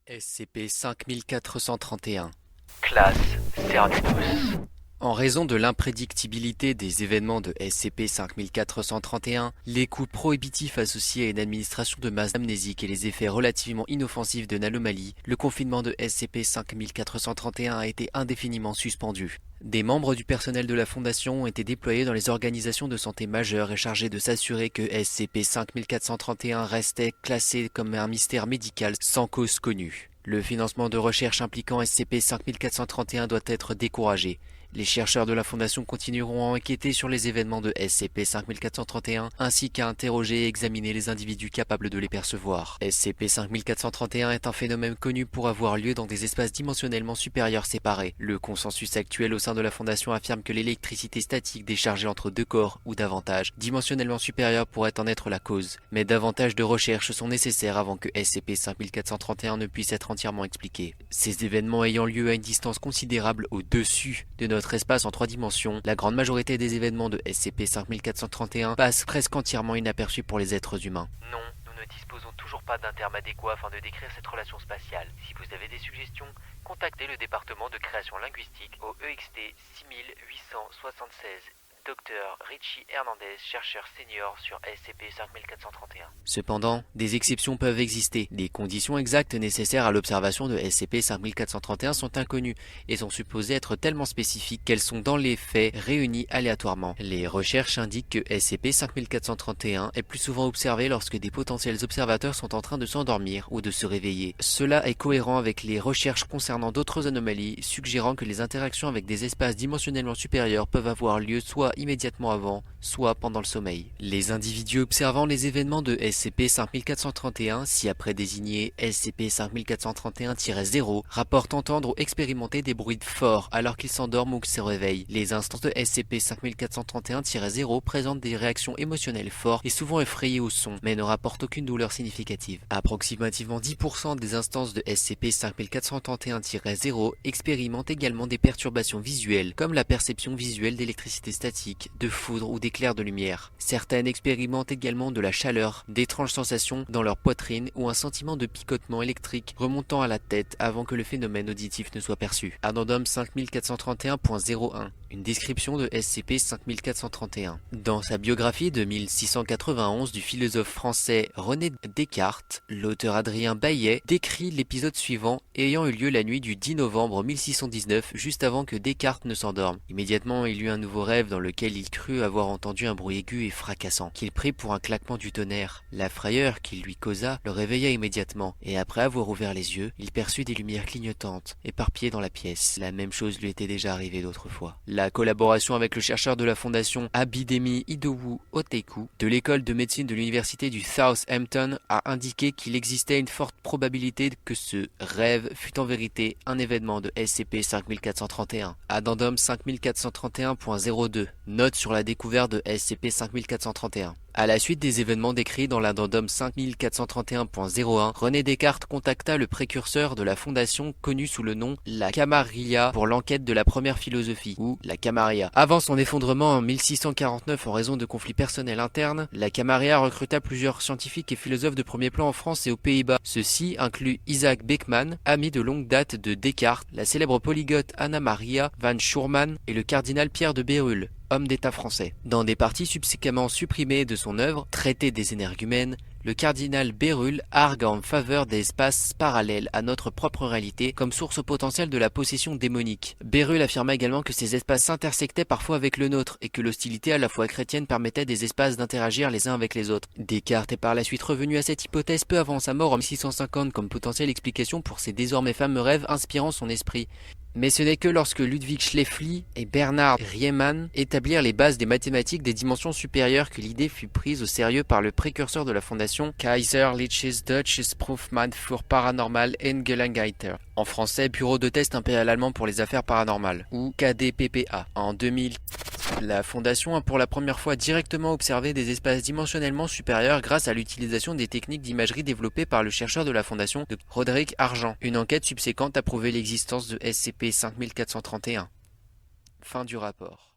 SCP-5431. Classe Cernunnos. En raison de l'imprédictibilité des événements de SCP-5431, les coûts prohibitifs associés à une administration de masse amnésique et les effets relativement inoffensifs de l'anomalie, le confinement de SCP-5431 a été indéfiniment suspendu. Des membres du personnel de la Fondation ont été déployés dans les organisations de santé majeures et chargés de s'assurer que SCP-5431 restait classé comme un mystère médical sans cause connue. Le financement de recherche impliquant SCP-5431 doit être découragé. Les chercheurs de la Fondation continueront à enquêter sur les événements de SCP-5431 ainsi qu'à interroger et examiner les individus capables de les percevoir. SCP-5431 est un phénomène connu pour avoir lieu dans des espaces dimensionnellement supérieurs séparés. Le consensus actuel au sein de la Fondation affirme que l'électricité statique déchargée entre deux corps ou davantage, dimensionnellement supérieurs pourrait en être la cause. Mais davantage de recherches sont nécessaires avant que SCP-5431 ne puisse être entièrement expliqué. Ces événements ayant lieu à une distance considérable au-dessus de notre espace en 3 dimensions, la grande majorité des événements de SCP-5431 passent presque entièrement inaperçus pour les êtres humains. Non, nous ne disposons toujours pas d'un terme adéquat afin de décrire cette relation spatiale. Si vous avez des suggestions, contactez le département de création linguistique au EXT 6876. Dr Richie Hernandez, chercheur senior sur SCP-5431. Cependant, des exceptions peuvent exister. Les conditions exactes nécessaires à l'observation de SCP-5431 sont inconnues et sont supposées être tellement spécifiques qu'elles sont dans les faits réunies aléatoirement. Les recherches indiquent que SCP-5431 est plus souvent observé lorsque des potentiels observateurs sont en train de s'endormir ou de se réveiller. Cela est cohérent avec les recherches concernant d'autres anomalies, suggérant que les interactions avec des espaces dimensionnellement supérieurs peuvent avoir lieu soit immédiatement avant, soit pendant le sommeil. Les individus observant les événements de SCP-5431, si après désigné SCP-5431-0, rapportent entendre ou expérimenter des bruits forts alors qu'ils s'endorment ou se réveillent. Les instances de SCP-5431-0 présentent des réactions émotionnelles fortes et souvent effrayées au son, mais ne rapportent aucune douleur significative. Approximativement 10% des instances de SCP-5431-0 expérimentent également des perturbations visuelles, comme la perception visuelle d'électricité statique, de foudre ou d'éclairs de lumière. Certaines expérimentent également de la chaleur, d'étranges sensations dans leur poitrine ou un sentiment de picotement électrique remontant à la tête avant que le phénomène auditif ne soit perçu. Addendum 5431.01. Une description de SCP-5431. Dans sa biographie de 1691 du philosophe français René Descartes, l'auteur Adrien Baillet décrit l'épisode suivant ayant eu lieu la nuit du 10 novembre 1619, juste avant que Descartes ne s'endorme. Immédiatement, il eut un nouveau rêve dans lequel il crut avoir entendu un bruit aigu et fracassant, qu'il prit pour un claquement du tonnerre. La frayeur qu'il lui causa le réveilla immédiatement, et après avoir ouvert les yeux, il perçut des lumières clignotantes, éparpillées dans la pièce. La même chose lui était déjà arrivée d'autres fois. La collaboration avec le chercheur de la fondation Abidemi Idowu Oteku de l'école de médecine de l'université du Southampton a indiqué qu'il existait une forte probabilité que ce rêve fût en vérité un événement de SCP-5431. Addendum 5431.02. Note sur la découverte de SCP-5431. À la suite des événements décrits dans l'addendum 5431.01, René Descartes contacta le précurseur de la fondation connu sous le nom la Camarilla pour l'enquête de la première philosophie, ou la Camarilla. Avant son effondrement en 1649 en raison de conflits personnels internes, la Camarilla recruta plusieurs scientifiques et philosophes de premier plan en France et aux Pays-Bas. Ceux-ci incluent Isaac Beckman, ami de longue date de Descartes, la célèbre polyglotte Anna Maria van Schurman et le cardinal Pierre de Bérulle, homme d'État français. Dans des parties subséquemment supprimées de son œuvre, Traité des énergumènes, le cardinal Bérulle argue en faveur des espaces parallèles à notre propre réalité comme source potentielle de la possession démonique. Bérulle affirma également que ces espaces s'intersectaient parfois avec le nôtre et que l'hostilité à la foi chrétienne permettait des espaces d'interagir les uns avec les autres. Descartes est par la suite revenu à cette hypothèse peu avant sa mort en 1650 comme potentielle explication pour ces désormais fameux rêves inspirant son esprit. Mais ce n'est que lorsque Ludwig Schläfli et Bernhard Riemann établirent les bases des mathématiques des dimensions supérieures que l'idée fut prise au sérieux par le précurseur de la fondation Kaiserliches Deutsches Prüfmann für Paranormal Angelegenheiten. En français, Bureau de test impérial allemand pour les affaires paranormales, ou KDPPA. En 2000, la fondation a pour la première fois directement observé des espaces dimensionnellement supérieurs grâce à l'utilisation des techniques d'imagerie développées par le chercheur de la fondation, Roderick Argent. Une enquête subséquente a prouvé l'existence de SCP-5431. Fin du rapport.